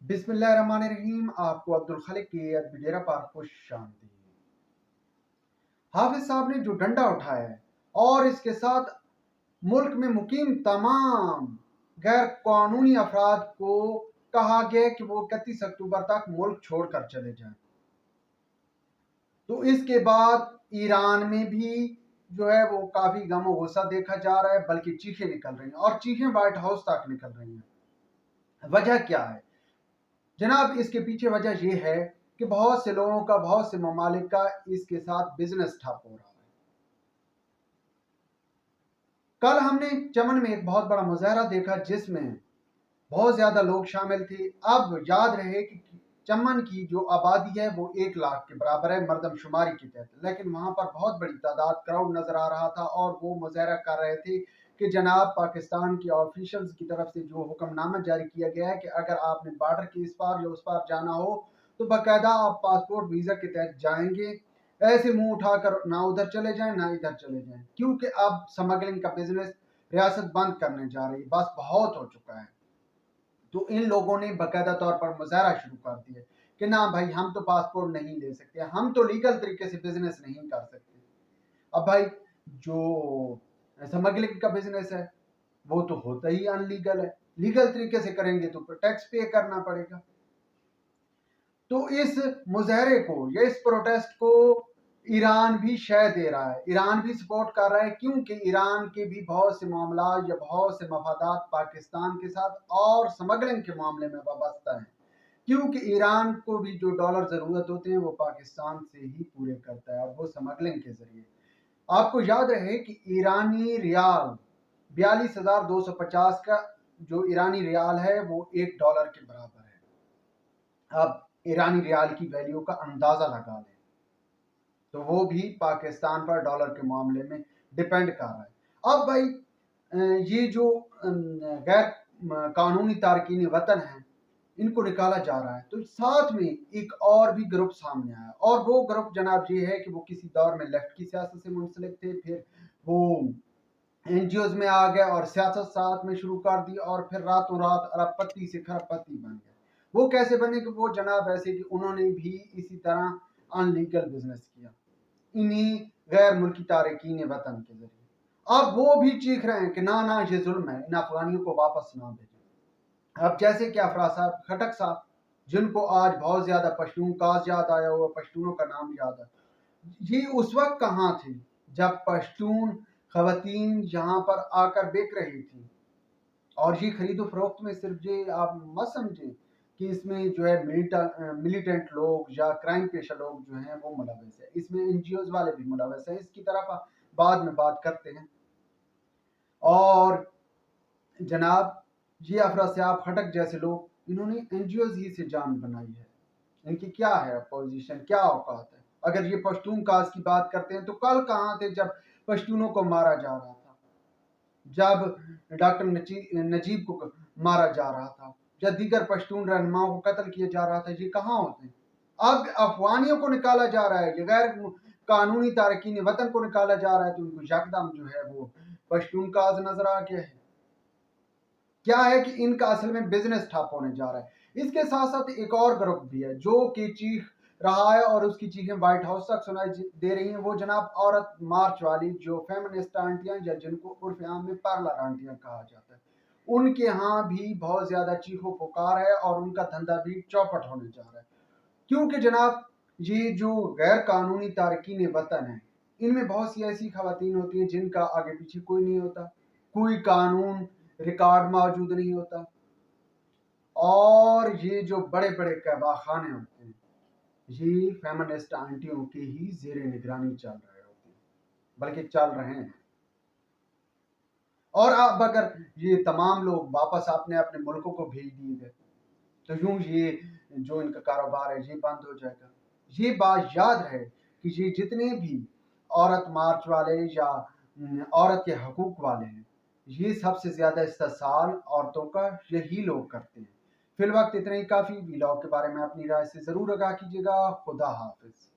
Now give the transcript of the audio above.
بسم اللہ الرحمن الرحیم۔ آپ کو عبدالخالق کی ڈیرہ پارک خوش آمدید۔ حافظ صاحب نے جو ڈنڈا اٹھایا ہے اور اس کے ساتھ ملک میں مقیم تمام غیر قانونی افراد کو کہا گیا کہ وہ 31 اکتوبر تک ملک چھوڑ کر چلے جائیں، تو اس کے بعد ایران میں بھی جو ہے وہ کافی غم و غصہ دیکھا جا رہا ہے، بلکہ چیخیں نکل رہی ہیں اور چیخیں وائٹ ہاؤس تک نکل رہی ہیں۔ وجہ کیا ہے جناب؟ اس کے پیچھے وجہ یہ ہے کہ بہت سے لوگوں کا، بہت سے ممالک کا اس کے ساتھ بزنس ٹھپ ہو رہا ہے۔ کل ہم نے چمن میں ایک بہت بڑا مظاہرہ دیکھا جس میں بہت زیادہ لوگ شامل تھے۔ اب یاد رہے کہ چمن کی جو آبادی ہے وہ 1 لاکھ کے برابر ہے مردم شماری کے تحت، لیکن وہاں پر بہت بڑی تعداد کراؤڈ نظر آ رہا تھا اور وہ مظاہرہ کر رہے تھے کہ جناب پاکستان کے آفیشلز کی طرف سے جو حکم نامہ جاری کیا گیا ہے کہ اگر آپ نے بارڈر کے اس پار یا اس پار جانا ہو تو باقاعدہ آپ پاسپورٹ ویزا کے تحت جائیں گے، ایسے منہ اٹھا کر نہ ادھر چلے جائیں نہ ادھر چلے جائیں، کیونکہ اب سمگلنگ کا بزنس ریاست بند کرنے جا رہی ہے، بس بہت ہو چکا ہے۔ تو ان لوگوں نے باقاعدہ طور پر مظاہرہ شروع کر دیا کہ نہ بھائی ہم تو پاسپورٹ نہیں لے سکتے، ہم تو لیگل طریقے سے بزنس نہیں کر سکتے۔ اب بھائی جو سمگلنگ کا بزنس ہے وہ تو ہوتا ہی ان لیگل ہے، لیگل طریقے سے کریں گے تو ٹیکس پے کرنا پڑے گا۔ تو اس مظاہرے کو یا اس پروٹیسٹ کو ایران بھی شے دے رہا ہے، ایران بھی سپورٹ کر رہا ہے، کیونکہ ایران کے بھی بہت سے معاملات یا بہت سے مفادات پاکستان کے ساتھ اور سمگلنگ کے معاملے میں وابستہ ہیں، کیونکہ ایران کو بھی جو ڈالر ضرورت ہوتے ہیں وہ پاکستان سے ہی پورے کرتا ہے اور وہ سمگلنگ کے ذریعے۔ آپ کو یاد رہے کہ ایرانی ریال 42,250 کا جو ایرانی ریال ہے وہ $1 کے برابر ہے۔ اب ایرانی ریال کی ویلیو کا اندازہ لگا لیں تو وہ بھی پاکستان پر ڈالر کے معاملے میں ڈیپینڈ کر رہا ہے۔ اب بھائی یہ جو غیر قانونی تارکین وطن ہیں ان کو نکالا جا رہا ہے، تو ساتھ میں ایک اور بھی گروپ سامنے آیا، اور وہ گروپ جناب یہ ہے کہ وہ کسی دور میں لیفٹ کی سیاست سے منسلک تھے، پھر وہ این جی اوز میں آ گئے اور سیاست ساتھ میں شروع کر دی اور پھر راتوں رات ارب پتی سے کھرب پتی بن گئے۔ وہ کیسے بنے کہ وہ جناب ایسے کہ انہوں نے بھی اسی طرح ان لیگل بزنس کیا انہی غیر ملکی تارکین وطن کے ذریعے۔ اب وہ بھی چیخ رہے ہیں کہ نہ یہ ظلم ہے، ان افغانیوں کو واپس نہ بھیجیں۔ اب جیسے کہ افراز صاحب خٹک صاحب جن کو آج بہت زیادہ پشتون کاز یاد آیا ہوا، پشتونوں کا نام یاد ہے، یہ اس وقت کہاں تھے جب پشتون خواتین یہاں پر آ کر بیک رہی تھی، اور یہ خرید و فروخت میں صرف یہ آپ مت سمجھیں کہ اس میں جو ہے ملیٹنٹ لوگ یا کرائم پیشہ لوگ جو ہیں وہ ملوث ہیں، اس میں این جی اوز والے بھی ملوث ہیں، اس کی طرف بعد میں بات کرتے ہیں۔ اور جناب یہ افراز صاحب خٹک جیسے لوگ انہوں نے این جی اوز ہی سے جان بنائی ہے، ان کی کیا ہے پوزیشن، کیا اوقات ہے؟ اگر یہ پشتون کاز کی بات کرتے ہیں تو کل کہاں تھے جب پشتونوں کو مارا جا رہا تھا، جب ڈاکٹر نجیب کو مارا جا رہا تھا یا دیگر پشتون رہنماؤں کو قتل کیا جا رہا تھا، یہ کہاں ہوتے ہیں؟ اب افغانیوں کو نکالا جا رہا ہے، یہ غیر قانونی تارکین وطن کو نکالا جا رہا ہے، تو ان کو یکدم جو ہے وہ پشتون کاز نظر آ گیا ہے۔ کیا ہے کہ ان کا اصل میں بزنس ٹھپ ہونے جا رہا ہے۔ اس کے ساتھ ساتھ ایک اور گروپ بھی ہے جو کہ چیخ رہا ہے اور اس کی چیخیں وائٹ ہاؤس تک سنائی دے رہی ہیں، وہ جناب عورت مارچ والی جو فیمنسٹ آنٹیاں یا جن کو عرف عام میں پارلر آنٹیاں کہا جاتا ہے، ان کے ہاں بھی بہت زیادہ چیخ و پکار ہے اور ان کا دھندا بھی چوپٹ ہونے جا رہا ہے، کیونکہ جناب یہ جو غیر قانونی تارکین وطن ہیں ان میں بہت سی ایسی خواتین ہوتی ہیں جن کا آگے پیچھے کوئی نہیں ہوتا، کوئی قانون ریکارڈ موجود نہیں ہوتا، اور یہ جو بڑے بڑے قہبہ خانے ہوتے ہیں یہ فیمنسٹ آنٹیوں کے ہی زیر نگرانی چل رہے ہوتے ہیں، بلکہ چل رہے ہیں۔ اور اب اگر یہ تمام لوگ واپس اپنے اپنے ملکوں کو بھیج دیے گئے تو یوں یہ جو ان کا کاروبار ہے یہ بند ہو جائے گا۔ یہ بات یاد رہے کہ یہ جتنے بھی عورت مارچ والے یا عورت کے حقوق والے ہیں یہ سب سے زیادہ استحصال عورتوں کا یہی لوگ کرتے ہیں۔ فی الوقت اتنا ہی کافی، ویلاگ کے بارے میں اپنی رائے سے ضرور آگاہ کیجیے گا۔ خدا حافظ۔